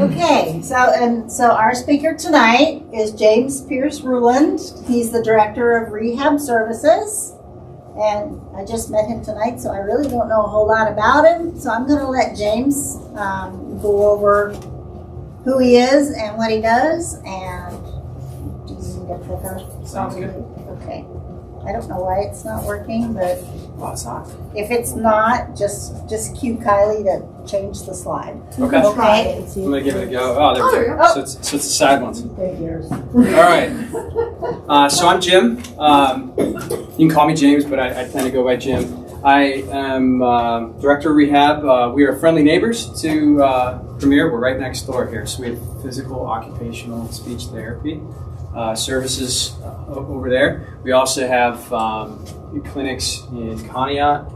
Okay, so our speaker tonight is James Pierce-Ruhland. He's the Director of Rehab Services. And I just met him tonight, so I really don't know a whole lot about him. So I'm going to let James go over who he is and what he does. And do you need a clicker? Sounds good. Okay. I don't know why it's not working, but Well, it's not. if it's not, just cue Kylie to change the slide. Okay. Okay. I'm going to give it a go. Oh, there we go. Oh. So it's the side ones. Okay. All right. So I'm Jim. You can call me James, but I tend to go by Jim. I am Director of Rehab. We are friendly neighbors to Premier. We're right next door here. So we have physical, occupational, speech therapy services over there. We also have clinics in Conneaut,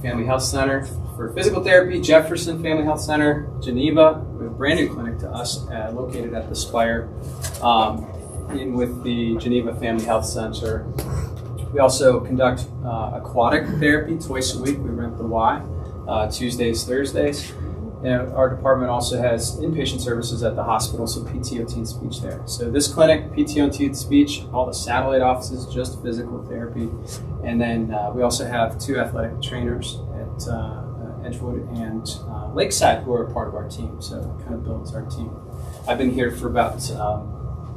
Family Health Center for physical therapy, Jefferson Family Health Center, Geneva. We have a brand new clinic to us located at the Spire in with the Geneva Family Health Center. We also conduct aquatic therapy twice a week. We rent the Y, Tuesdays, Thursdays. And our department also has inpatient services at the hospital, so PTOT and speech there. So this clinic, PTOT and speech, all the satellite offices, just physical therapy. And then we also have 2 athletic trainers at Edgewood and Lakeside who are part of our team, so it kind of builds our team. I've been here for about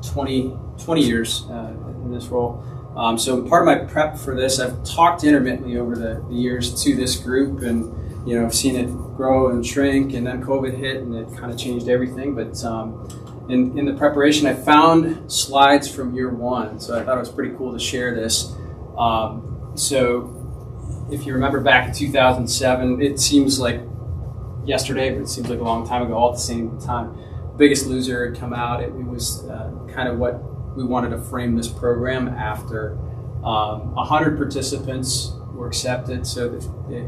20 years in this role. So part of my prep for this, I've talked intermittently over the years to this group, and I've seen it grow and shrink, and then COVID hit and it kind of changed everything. But in the preparation, I found slides from year 1, so I thought it was pretty cool to share this. So if you remember back in 2007, it seems like yesterday, but it seems like a long time ago, all at the same time. Biggest Loser had come out. It was kind of what we wanted to frame this program after. 100 participants were accepted, so that we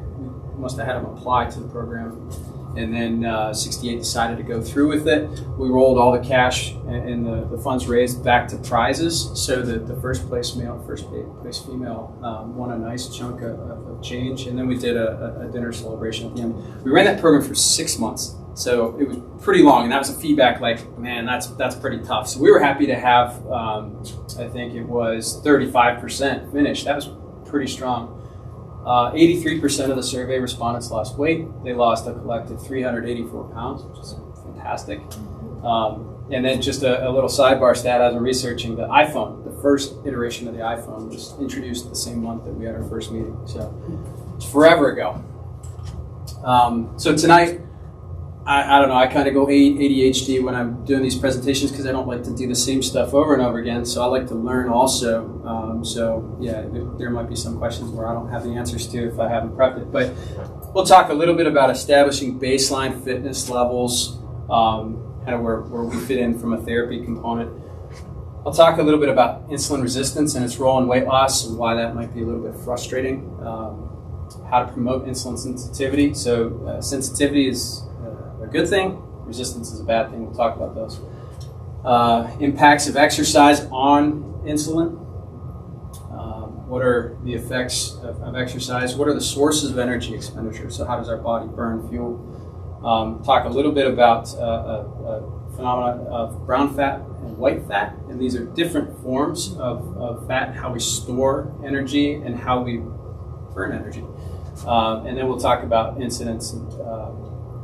must have had them apply to the program. And then 68 decided to go through with it. We rolled all the cash and the funds raised back to prizes, so that the first place male, first place female won a nice chunk of change. And then we did a dinner celebration at the end. We ran that program for 6 months. So it was pretty long, and that was the feedback, like, man, that's pretty tough. So we were happy to have, I think it was 35% finished. That was pretty strong. 83% of the survey respondents lost weight. They lost a collective 384 pounds, which is fantastic. And then just a little sidebar stat, as I'm researching, the iPhone, the first iteration of the iPhone was introduced the same month that we had our first meeting. So it's forever ago. So tonight, I don't know, I kind of go ADHD when I'm doing these presentations because I don't like to do the same stuff over and over again, so I like to learn also. So yeah, there might be some questions where I don't have the answers to if I haven't prepped it, but we'll talk a little bit about establishing baseline fitness levels, kind of where we fit in from a therapy component. I'll talk a little bit about insulin resistance and its role in weight loss and why that might be a little bit frustrating. How to promote insulin sensitivity. So sensitivity is a good thing, resistance is a bad thing. We'll talk about those. Impacts of exercise on insulin. What are the effects of exercise? What are the sources of energy expenditure? So how does our body burn fuel? Talk a little bit about phenomena of brown fat and white fat, and these are different forms of fat, how we store energy and how we burn energy. And then we'll talk about incidence and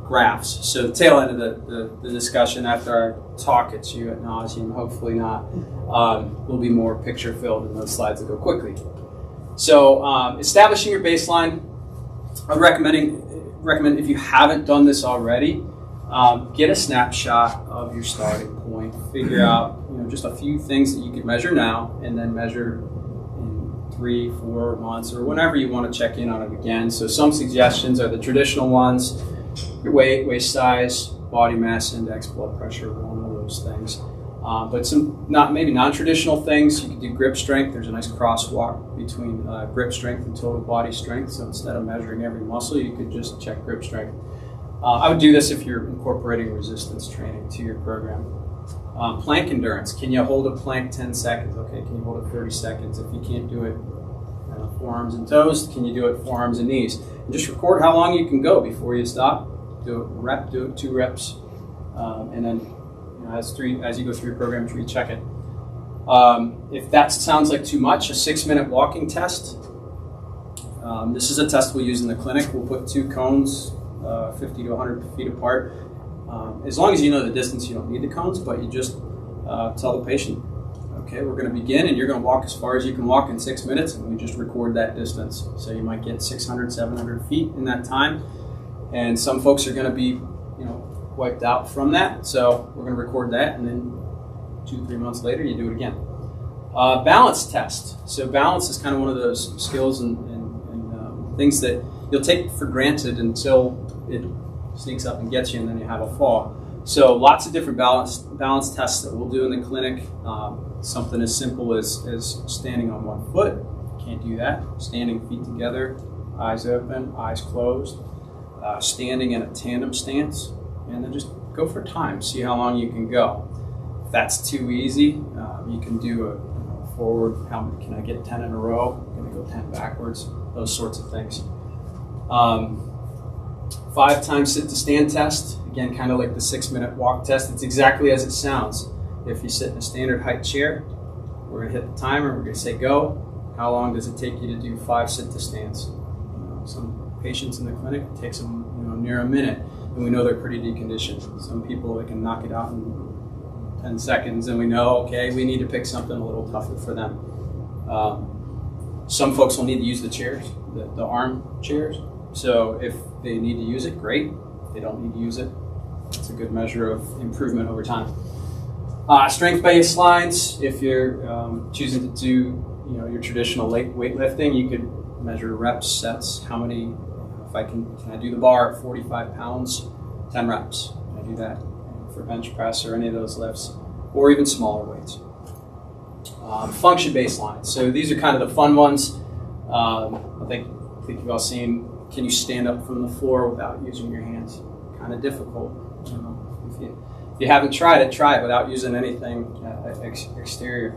graphs. So the tail end of the discussion after I talk at you ad nauseum, hopefully not, will be more picture filled and those slides will go quickly. So establishing your baseline, I recommend if you haven't done this already, get a snapshot of your starting point. Figure out just a few things that you can measure now, and then measure in 3-4 months or whenever you want to check in on it again. So some suggestions are the traditional ones: your weight, waist size, body mass index, blood pressure, one of those things. But some maybe non-traditional things, you could do grip strength. There's a nice crosswalk between grip strength and total body strength. So instead of measuring every muscle, you could just check grip strength. I would do this if you're incorporating resistance training to your program. Plank endurance. Can you hold a plank 10 seconds? Okay, can you hold it 30 seconds? If you can't do it forearms and toes, can you do it forearms and knees? And just record how long you can go before you stop. Do it 2 reps. and then as you go through your program, recheck it. If that sounds like too much, a 6-minute walking test. This is a test we'll use in the clinic. We'll put 2 cones 50 to 100 feet apart. As long as you know the distance, you don't need the cones, but you just tell the patient, okay, we're going to begin, and you're going to walk as far as you can walk in 6 minutes, and we just record that distance. So you might get 600, 700 feet in that time, and some folks are going to be, wiped out from that. So we're going to record that, and then 2-3 months later, you do it again. Balance test. So balance is kind of one of those skills and things that you'll take for granted until it sneaks up and gets you, and then you have a fall. So lots of different balance tests that we'll do in the clinic. Something as simple as standing on one foot. Can't do that. Standing feet together, eyes open, eyes closed. Standing in a tandem stance, and then just go for time. See how long you can go. If that's too easy, you can do a forward. How many can I get? 10 in a row. I'm going to go 10 backwards. Those sorts of things. 5 times sit to stand test. Again, kind of like the 6-minute walk test. It's exactly as it sounds. If you sit in a standard height chair, we're going to hit the timer. We're going to say go. How long does it take you to do 5 sit to stands? Some patients in the clinic, it takes them near a minute, and we know they're pretty deconditioned. Some people, they can knock it out in 10 seconds, and we know, okay, we need to pick something a little tougher for them. Some folks will need to use the chairs, the arm chairs. So if they need to use it, great. If they don't need to use it, it's a good measure of improvement over time. Strength baselines. If you're choosing to do your traditional weightlifting, you could measure reps, sets. How many? If I can I do the bar at 45 pounds, 10 reps? Can I do that for bench press or any of those lifts, or even smaller weights? Function baselines. So these are kind of the fun ones. I think you've all seen. Can you stand up from the floor without using your hands? Kind of difficult. If you haven't tried it, try it without using anything exterior.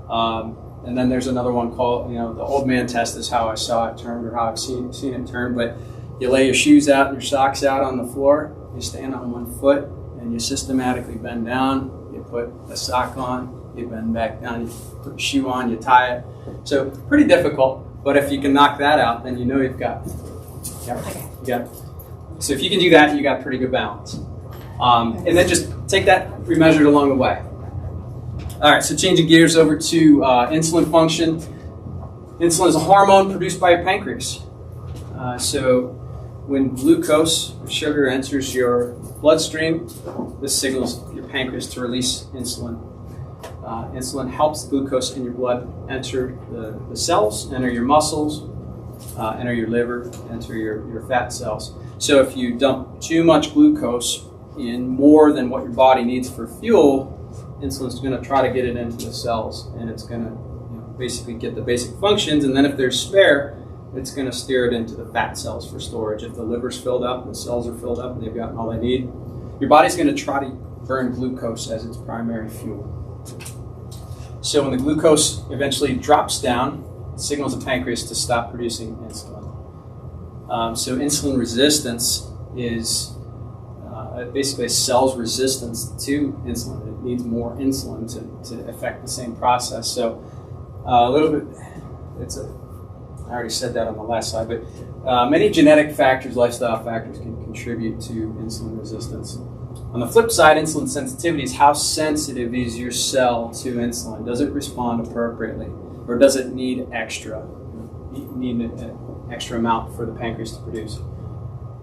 And then there's another one called, the old man test is how I saw it termed, or how I've seen it termed. But you lay your shoes out and your socks out on the floor. You stand on one foot and you systematically bend down. You put a sock on. You bend back down. You put a shoe on. You tie it. So pretty difficult. But if you can knock that out, then you've got. Yeah. So if you can do that, you got pretty good balance. And then just take that remeasured along the way. All right, so changing gears over to insulin function. Insulin is a hormone produced by your pancreas. So when glucose, or sugar, enters your bloodstream, this signals your pancreas to release insulin. Insulin helps the glucose in your blood enter the cells, enter your muscles, enter your liver, enter your fat cells. So if you dump too much glucose in, more than what your body needs for fuel, insulin's going to try to get it into the cells, and it's going to basically get the basic functions, and then if there's spare, it's going to steer it into the fat cells for storage. If the liver's filled up and the cells are filled up and they've gotten all they need, your body's going to try to burn glucose as its primary fuel. So when the glucose eventually drops down, it signals the pancreas to stop producing insulin. So insulin resistance is basically a cell's resistance to insulin. It needs more insulin to affect the same process. So a little bit, I already said that on the last slide, but many genetic factors, lifestyle factors can contribute to insulin resistance. On the flip side, insulin sensitivity is how sensitive is your cell to insulin? Does it respond appropriately, or does it need extra? Need an extra amount for the pancreas to produce.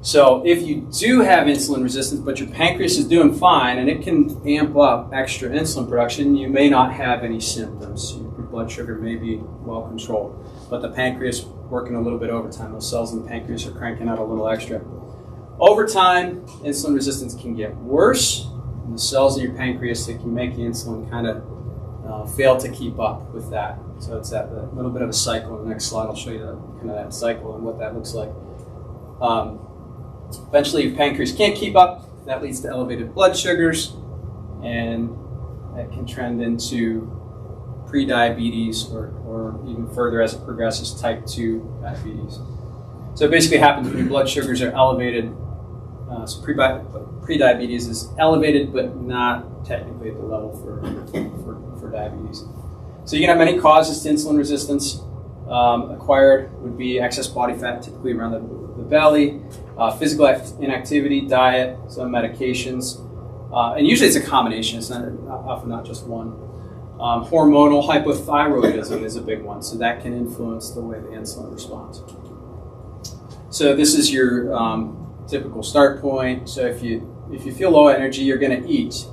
So if you do have insulin resistance, but your pancreas is doing fine and it can amp up extra insulin production, you may not have any symptoms. Your blood sugar may be well controlled, but the pancreas working a little bit overtime. Those cells in the pancreas are cranking out a little extra. Over time, insulin resistance can get worse, and the cells in your pancreas that can make the insulin kind of fail to keep up with that. So it's that little bit of a cycle. In the next slide, I'll show you that cycle and what that looks like. Eventually, your pancreas can't keep up. That leads to elevated blood sugars, and that can trend into pre-diabetes or even further as it progresses, type 2 diabetes. So it basically happens when your blood sugars are elevated. So pre-diabetes is elevated, but not technically at the level for diabetes. So you can have many causes to insulin resistance. Acquired would be excess body fat, typically around the belly, physical inactivity, diet, some medications, and usually it's a combination. It's often not just one. Hormonal hypothyroidism is a big one, so that can influence the way the insulin responds. So this is your typical start point. So if you feel low energy, you're going to eat.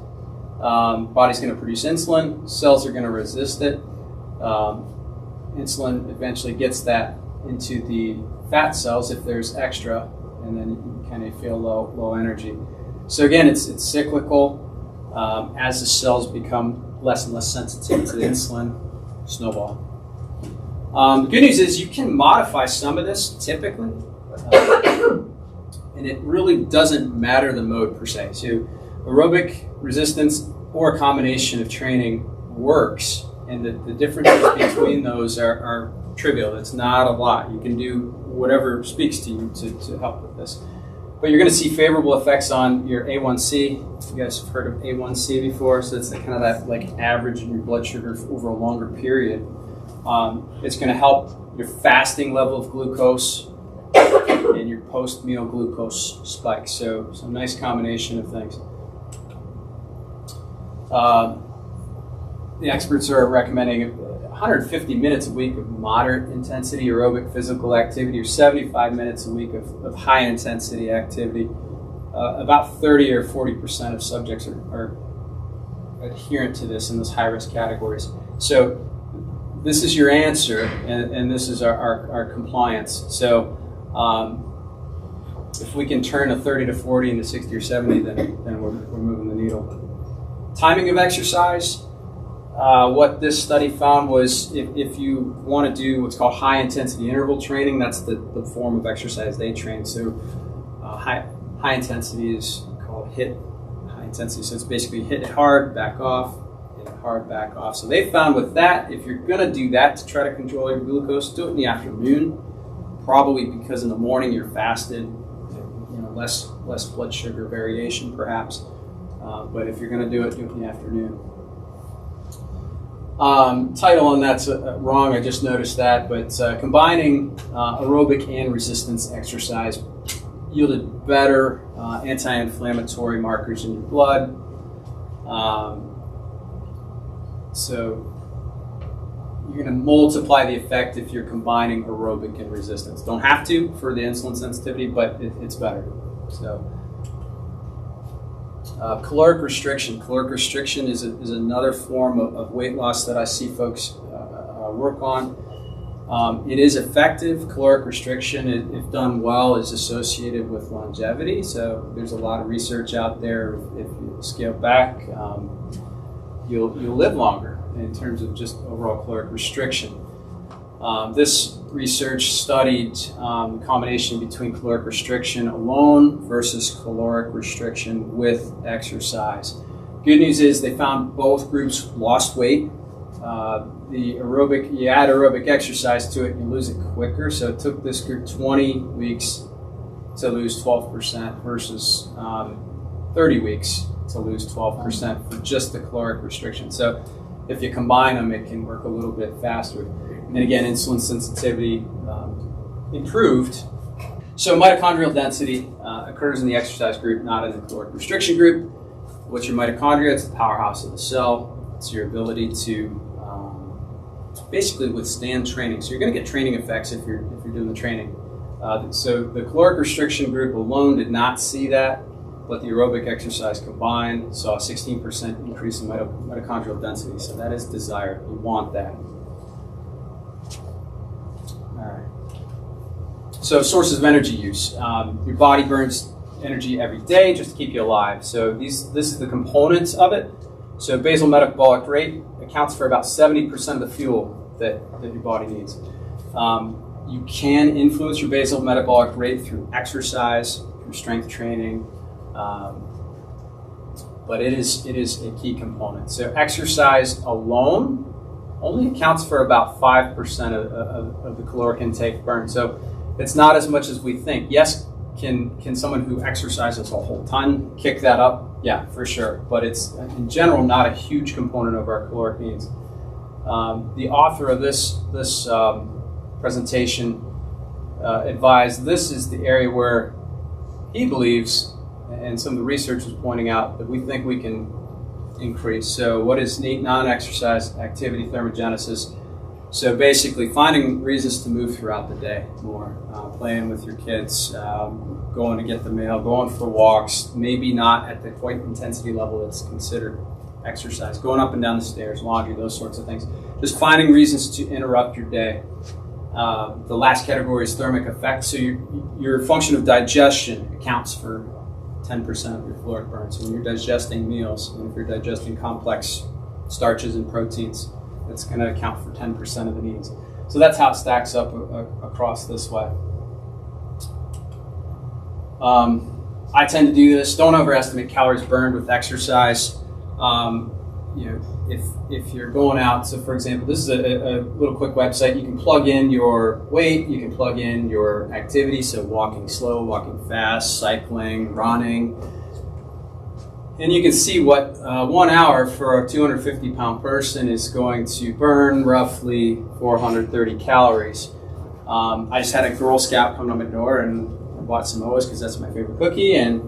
Body's going to produce insulin. Cells are going to resist it. Insulin eventually gets that into the fat cells if there's extra, and then you kind of feel low energy. So again, it's cyclical. As the cells become less and less sensitive to the insulin, snowball. The good news is you can modify some of this typically, and it really doesn't matter the mode per se. So aerobic resistance or a combination of training works, and the differences between those are trivial. It's not a lot. You can do whatever speaks to you to help with this. But you're going to see favorable effects on your A1C. You guys have heard of A1C before, so it's kind of that like average in your blood sugar over a longer period. It's going to help your fasting level of glucose and your post-meal glucose spike. So a nice combination of things. The experts are recommending 150 minutes a week of moderate intensity aerobic physical activity, or 75 minutes a week of high intensity activity. About 30 or 40% of subjects are adherent to this in those high risk categories. So this is your answer, and this is our compliance. So if we can turn a 30 to 40 into 60 or 70, then we're moving the needle. Timing of exercise. What this study found was if you want to do what's called high intensity interval training, that's the form of exercise they train. So high intensity is called HIIT, high intensity. So it's basically hit it hard, back off, hit it hard, back off. So they found with that, if you're going to do that to try to control your glucose, do it in the afternoon, probably because in the morning you're fasted, less blood sugar variation perhaps. But if you're going to do it in the afternoon. Title on that's wrong, I just noticed that, but combining aerobic and resistance exercise yielded better anti-inflammatory markers in your blood. So you're going to multiply the effect if you're combining aerobic and resistance. Don't have to for the insulin sensitivity, but it's better. So. Caloric restriction. Caloric restriction is another form of weight loss that I see folks work on. It is effective. Caloric restriction, if done well, is associated with longevity. So there's a lot of research out there. If you scale back, you'll live longer in terms of just overall caloric restriction. This research studied the combination between caloric restriction alone versus caloric restriction with exercise. Good news is they found both groups lost weight. You add aerobic exercise to it, you lose it quicker. So it took this group 20 weeks to lose 12% versus 30 weeks to lose 12% for just the caloric restriction. So if you combine them, it can work a little bit faster. And again, insulin sensitivity improved. So mitochondrial density occurs in the exercise group, not in the caloric restriction group. What's your mitochondria? It's the powerhouse of the cell. It's your ability to basically withstand training. So you're going to get training effects if you're doing the training. So the caloric restriction group alone did not see that, but the aerobic exercise combined saw a 16% increase in mitochondrial density. So that is desired. You want that. So sources of energy use. Your body burns energy every day just to keep you alive. So this is the components of it. So basal metabolic rate accounts for about 70% of the fuel that your body needs. You can influence your basal metabolic rate through exercise, through strength training, but it is a key component. So exercise alone only accounts for about 5% of the caloric intake burned. So it's not as much as we think. Yes, Can someone who exercises a whole ton kick that up? Yeah, for sure. But it's, in general, not a huge component of our caloric needs. The author of this presentation advised this is the area where he believes, and some of the research is pointing out, that we think we can increase. So what is non-exercise activity thermogenesis? So basically finding reasons to move throughout the day more, playing with your kids, going to get the mail, going for walks, maybe not at the quite intensity level that's considered exercise, going up and down the stairs, laundry, those sorts of things. Just finding reasons to interrupt your day. The last category is thermic effect. So your function of digestion accounts for 10% of your caloric burn. So when you're digesting meals, and if you're digesting complex starches and proteins, it's going to account for 10% of the needs. So that's how it stacks up across this way. I tend to do this. Don't overestimate calories burned with exercise. If you're going out, so for example, this is a little quick website. You can plug in your weight, you can plug in your activity, so walking slow, walking fast, cycling, running, and you can see what 1 hour for a 250-pound person is going to burn roughly 430 calories. I just had a Girl Scout come to my door and I bought some O's because that's my favorite cookie, and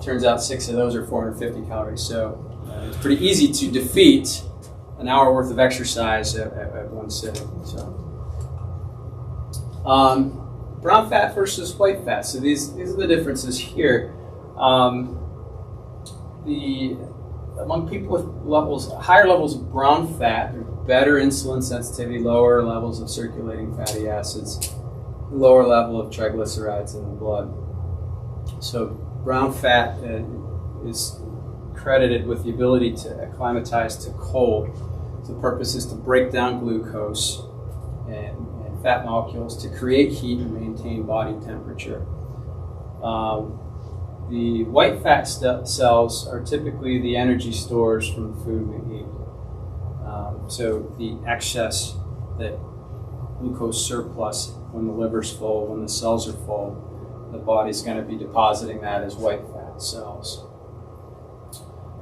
turns out 6 of those are 450 calories. So it's pretty easy to defeat an hour worth of exercise at one sitting. So, brown fat versus white fat. So these are the differences here. Among people with higher levels of brown fat, there's better insulin sensitivity, lower levels of circulating fatty acids, lower level of triglycerides in the blood. So brown fat is credited with the ability to acclimatize to cold. So the purpose is to break down glucose and fat molecules to create heat and maintain body temperature. The white fat cells are typically the energy stores from the food we eat. So the excess, that glucose surplus, when the liver's full, when the cells are full, the body's going to be depositing that as white fat cells.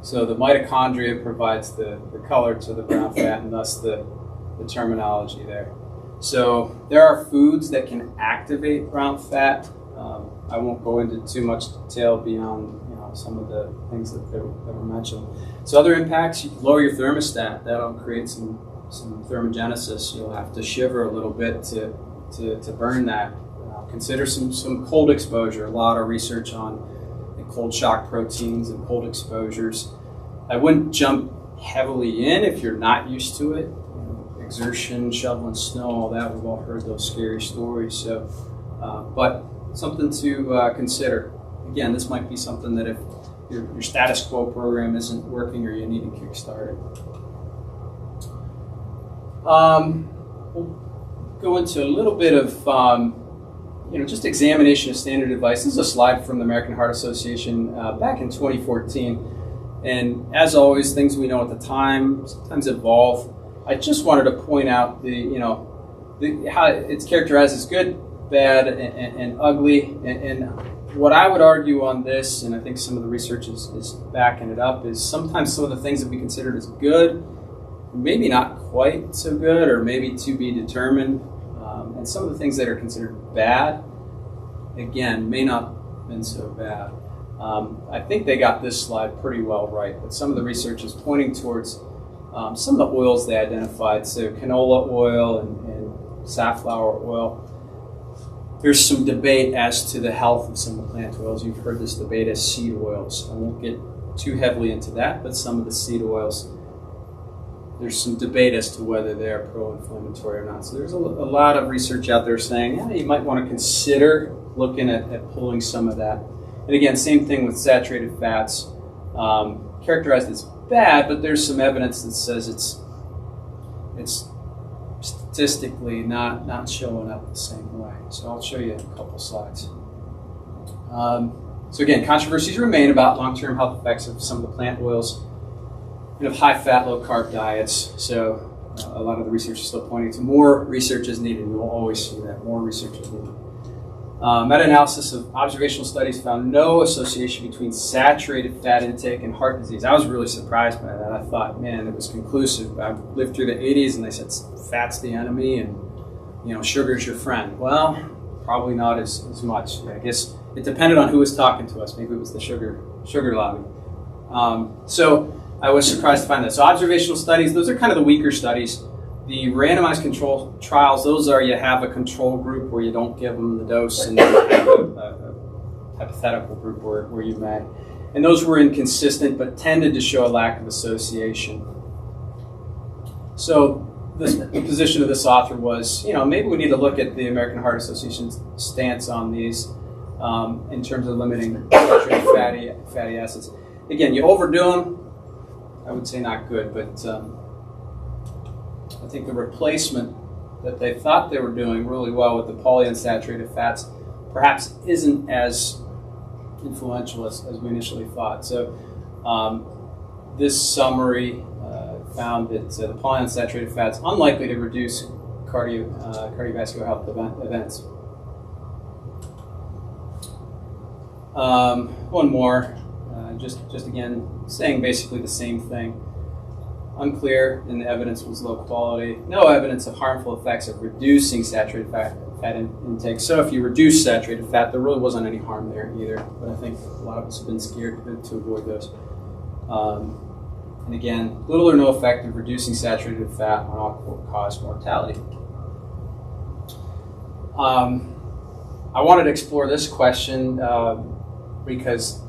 So the mitochondria provides the color to the brown fat, and thus the terminology there. So there are foods that can activate brown fat. I won't go into too much detail beyond some of the things that were mentioned. So other impacts: you can lower your thermostat. That'll create some thermogenesis. You'll have to shiver a little bit to burn that. Consider some cold exposure. A lot of research on cold shock proteins and cold exposures. I wouldn't jump heavily in if you're not used to it. Exertion, shoveling snow, all that. We've all heard those scary stories. So, but something to consider. Again, this might be something that if your status quo program isn't working or you need to kickstart it. We'll go into a little bit of just examination of standard advice. This is a slide from the American Heart Association back in 2014. And as always, things we know at the time sometimes evolve. I just wanted to point out how it's characterized as good, bad, and ugly. And what I would argue on this, and I think some of the research is backing it up, is sometimes some of the things that we considered as good, maybe not quite so good, or maybe to be determined. And some of the things that are considered bad, again, may not have been so bad. I think they got this slide pretty well right, but some of the research is pointing towards some of the oils they identified, so canola oil and safflower oil. There's some debate as to the health of some of the plant oils. You've heard this debate as seed oils. I won't get too heavily into that, but some of the seed oils, there's some debate as to whether they're pro-inflammatory or not. So there's a lot of research out there saying, you might want to consider looking at pulling some of that. And again, same thing with saturated fats, characterized as bad, but there's some evidence that says it's statistically not showing up the same way. So I'll show you a couple slides. So again, controversies remain about long-term health effects of some of the plant oils and of high-fat, low-carb diets. So a lot of the research is still pointing to more research is needed. We will always see that more research is needed. Meta-analysis of observational studies found no association between saturated fat intake and heart disease. I was really surprised by that. I thought, man, it was conclusive. I lived through the 80s and they said fat's the enemy and sugar's your friend. Well, probably not as much. I guess it depended on who was talking to us. Maybe it was the sugar lobby. So I was surprised to find that. So observational studies, those are kind of the weaker studies. The randomized control trials, those are you have a control group where you don't give them the dose and you have a hypothetical group where you may. And those were inconsistent but tended to show a lack of association. So the position of this author was, maybe we need to look at the American Heart Association's stance on these in terms of limiting saturated fatty acids. Again, you overdo them, I would say not good, but I think the replacement that they thought they were doing really well with the polyunsaturated fats perhaps isn't as influential as we initially thought. So this summary found that the polyunsaturated fats unlikely to reduce cardiovascular health events. One more, just again saying basically the same thing. Unclear, and the evidence was low quality. No evidence of harmful effects of reducing saturated fat intake. So if you reduce saturated fat, there really wasn't any harm there either. But I think a lot of us have been scared to avoid those. And again, little or no effect of reducing saturated fat on all-cause mortality. I wanted to explore this question because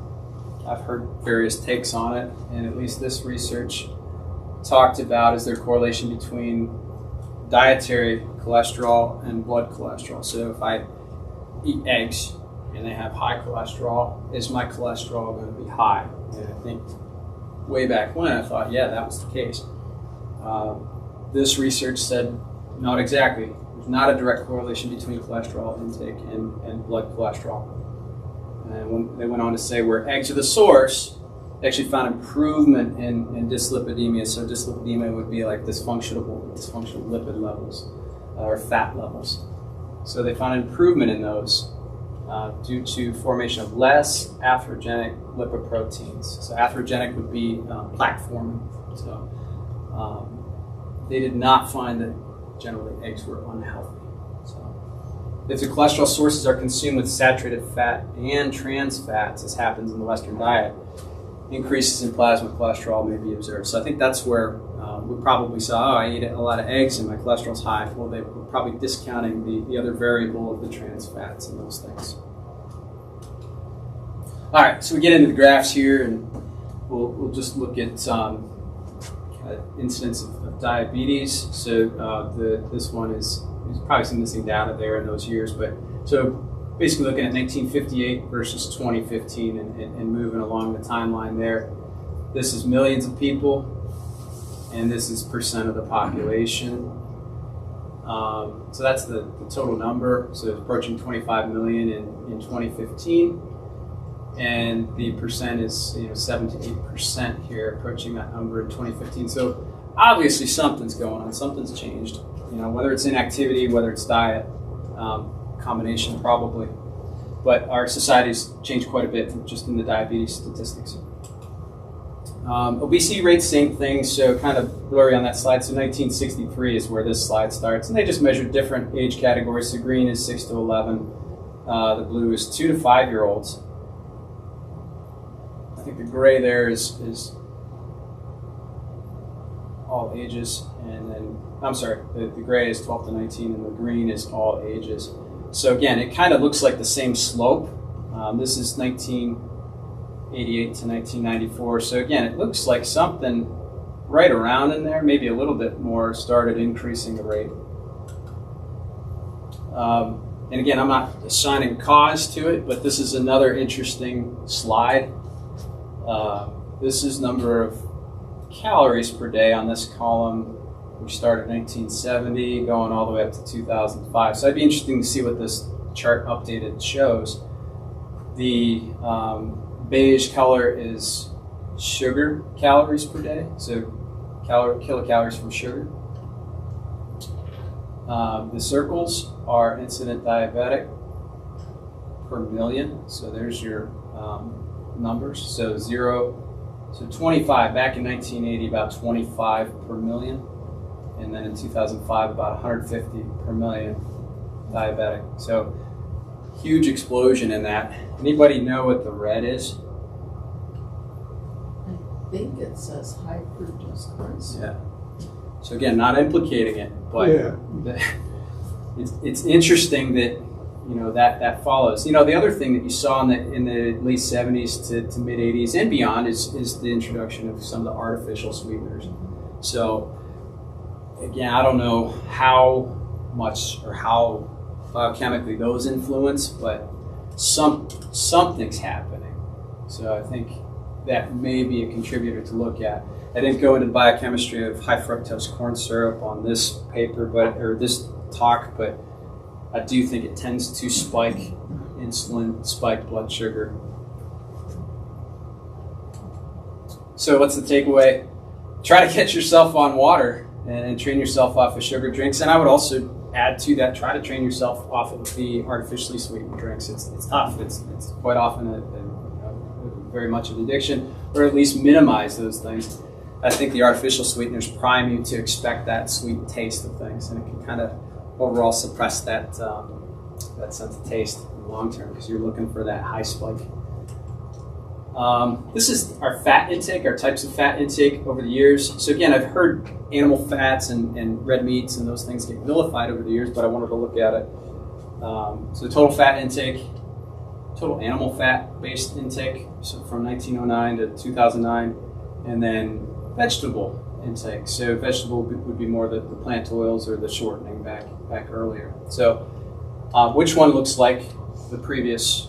I've heard various takes on it, and at least this research talked about is there correlation between dietary cholesterol and blood cholesterol. So if I eat eggs and they have high cholesterol, is my cholesterol going to be high? And I think way back when I thought, yeah, that was the case. This research said not exactly. There's not a direct correlation between cholesterol intake and blood cholesterol. And when they went on to say where eggs are the source, they actually found improvement in dyslipidemia. So dyslipidemia would be like dysfunctional lipid levels or fat levels. So they found improvement in those due to formation of less atherogenic lipoproteins. So atherogenic would be plaque forming. So they did not find that generally eggs were unhealthy. So if the cholesterol sources are consumed with saturated fat and trans fats, as happens in the Western diet, increases in plasma cholesterol may be observed. So I think that's where we probably saw, I eat a lot of eggs and my cholesterol's high. Well, they were probably discounting the other variable of the trans fats and those things. All right, so we get into the graphs here, and we'll just look at incidence of diabetes. So this one is probably some missing data there in those years, but so basically looking at 1958 versus 2015 and moving along the timeline there. This is millions of people, and this is percent of the population. So that's the total number. So it's approaching 25 million in 2015. And the percent is 7 to 8% here, approaching that number in 2015. So obviously something's going on, something's changed. Whether it's inactivity, whether it's diet, combination probably. But our society's changed quite a bit just in the diabetes statistics. Obesity rates, same thing, so kind of blurry on that slide. So 1963 is where this slide starts. And they just measured different age categories. So green is 6 to 11. The blue is 2 to 5 year olds. I think the gray there is all ages. And then, I'm sorry, the gray is 12 to 19 and the green is all ages. So again, it kind of looks like the same slope. This is 1988 to 1994. So again, it looks like something right around in there, maybe a little bit more, started increasing the rate. And again, I'm not assigning cause to it, but this is another interesting slide. This is number of calories per day on this column, which started in 1970, going all the way up to 2005. So it'd be interesting to see what this chart updated shows. The beige color is sugar calories per day, so kilocalories from sugar. The circles are incident diabetic, per million. So there's your numbers. So 25 back in 1980, about 25 per million. And then in 2005, about 150 per million diabetic. So huge explosion in that. Anybody know what the red is? I think it says high fructose corn syrup. Yeah. So again, not implicating it, but Yeah. it's interesting that that follows. The other thing that you saw in the late 70s to mid 80s and beyond is the introduction of some of the artificial sweeteners. So again, I don't know how much or how biochemically those influence, but something's happening. So I think that may be a contributor to look at. I didn't go into the biochemistry of high fructose corn syrup on this paper, or this talk, but I do think it tends to spike insulin, spike blood sugar. So what's the takeaway? Try to get yourself on water and train yourself off of sugar drinks. And I would also add to that, try to train yourself off of the artificially sweetened drinks. It's tough. It's quite often a very much an addiction, or at least minimize those things. I think the artificial sweeteners prime you to expect that sweet taste of things, and it can kind of overall suppress that sense of taste in the long term because you're looking for that high spike. This is our fat intake, our types of fat intake over the years. So again, I've heard animal fats and red meats and those things get vilified over the years, but I wanted to look at it. So the total fat intake, total animal fat-based intake, so from 1909 to 2009, and then vegetable intake. So vegetable would be more the plant oils or the shortening back earlier. So which one looks like the previous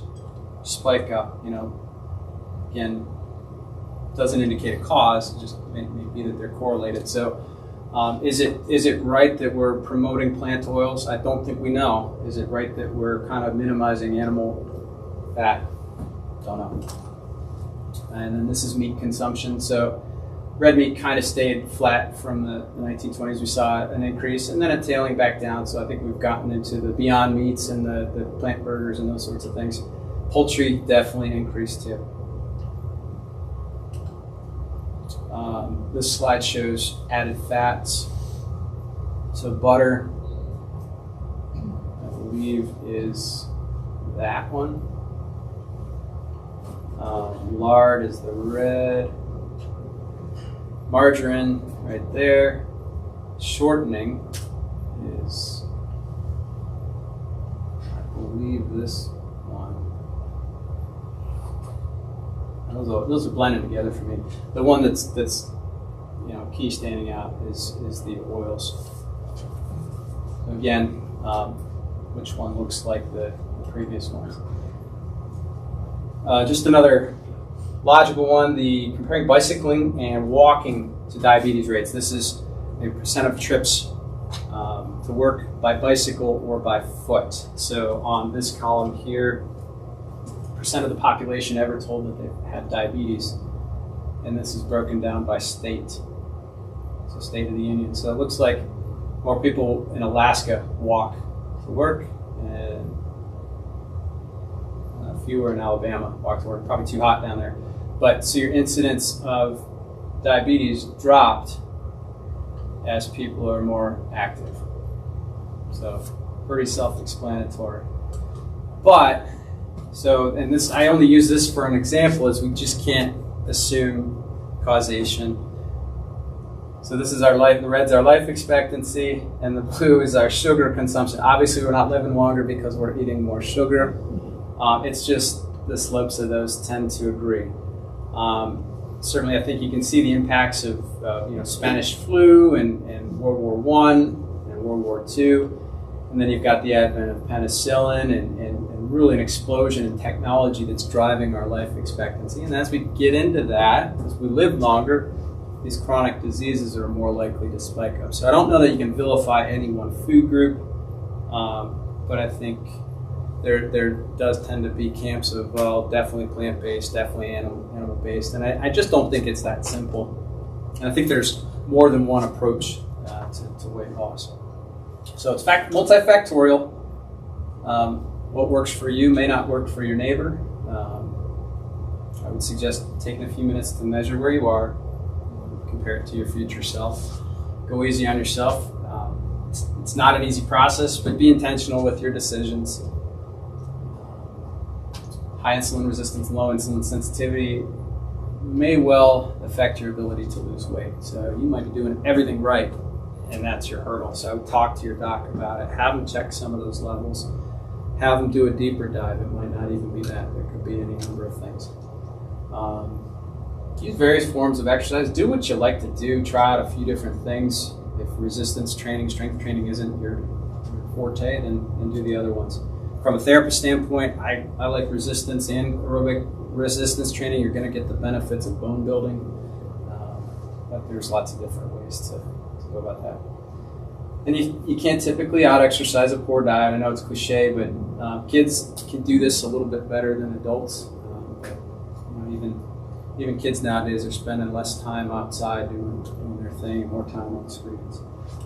spike up? Again, doesn't indicate a cause. It just may be that they're correlated. So is it right that we're promoting plant oils? I don't think we know. Is it right that we're kind of minimizing animal fat? Don't know. And then this is meat consumption. So red meat kind of stayed flat from the 1920s. We saw an increase and then a tailing back down. So I think we've gotten into the Beyond Meats and the plant burgers and those sorts of things. Poultry definitely increased too. This slide shows added fats. So butter, I believe, is that one. Lard is the red. Margarine right there. Shortening is, I believe, this one. Those are blended together for me. The one that's key standing out is the oils. So again, which one looks like the previous ones? Just another logical one, the comparing bicycling and walking to diabetes rates. This is a percent of trips to work by bicycle or by foot. So on this column here, percent of the population ever told that they've had diabetes, and this is broken down by state. So State of the Union. So it looks like more people in Alaska walk to work, and fewer in Alabama walk to work. Probably too hot down there. But so your incidence of diabetes dropped as people are more active. So pretty self-explanatory. But and this, I only use this for an example, as we just can't assume causation. So this is our life, the red's our life expectancy, and the blue is our sugar consumption. Obviously we're not living longer because we're eating more sugar. It's just the slopes of those tend to agree. Certainly I think you can see the impacts of Spanish flu and World War I and World War II. And then you've got the advent of penicillin and really an explosion in technology that's driving our life expectancy. And as we get into that, as we live longer, these chronic diseases are more likely to spike up. So I don't know that you can vilify any one food group, but I think there does tend to be camps of, well, definitely plant-based, definitely animal-based. And I just don't think it's that simple. And I think there's more than one approach to weight loss. So it's multifactorial. what works for you may not work for your neighbor. I would suggest taking a few minutes to measure where you are, compare it to your future self. Go easy on yourself. It's not an easy process, but be intentional with your decisions. High insulin resistance, low insulin sensitivity may well affect your ability to lose weight. So you might be doing everything right, and that's your hurdle. So talk to your doc about it. Have them check some of those levels. Have them do a deeper dive. It might not even be that. There could be any number of things. Use various forms of exercise. Do what you like to do. Try out a few different things. If resistance training, strength training isn't your forte, then do the other ones. From a therapist standpoint, I like resistance and aerobic resistance training. You're going to get the benefits of bone building, but there's lots of different ways to go about that. And you can't typically out-exercise a poor diet. I know it's cliche, but kids can do this a little bit better than adults. Even kids nowadays are spending less time outside doing their thing and more time on screens.